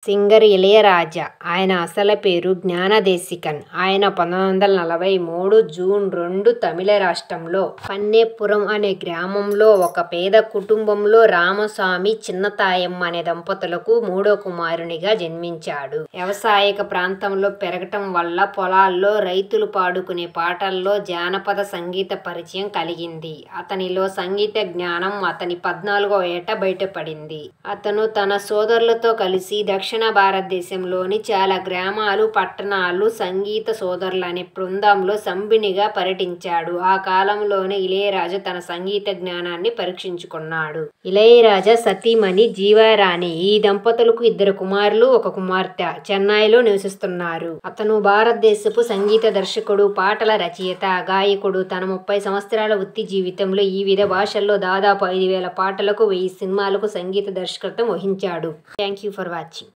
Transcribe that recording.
Singer Ilaiyaraaja. ఆయన అసలు పేరు జ్ఞానదేశికన్. ఆయన 1943 జూన్ 2 తమిళ రాష్ట్రంలో కన్నెపురం అనే గ్రామంలో ఒక పేద కుటుంబంలో రామస్వామి, చిన్నతాయమ్మ అనే దంపతులకు మూడో కుమారునిగా జన్మించాడు. వ్యవసాయక ప్రాంతంలో పెరగటం వల్ల పొలాల్లో రైతులు పాడుకునే పాటల్లో జానపద సంగీత పరిచయం కలిగింది. అతనిలో సంగీత జ్ఞానం అతని 14వ ఏట బయటపడింది. అతను తన సోదరులతో కలిసి దక్షిణ భారతదేశంలోని చాలా గ్రామాలు, పట్టణాలు సంగీత సోదరులు అనే బృందంలో సభ్యునిగా పర్యటించాడు. ఆ కాలంలోనే ఇళయరాజా తన సంగీత జ్ఞానాన్ని పరీక్షించుకున్నాడు. ఇళయరాజా సతీమణి జీవారాణి. ఈ దంపతులకు 2 కుమారులు, 1 కుమార్తె. చెన్నైలో నివసిస్తున్నారు. అతను భారతదేశపు సంగీత దర్శకుడు, పాటల రచయిత, గాయకుడు. తన 30 సంవత్సరాల వృత్తి జీవితంలో వివిధ భాషల్లో దాదాపు 5,000 పాటలకు, 1000 సినిమాలకు సంగీత దర్శకత్వం వహించాడు. Thank you for watching.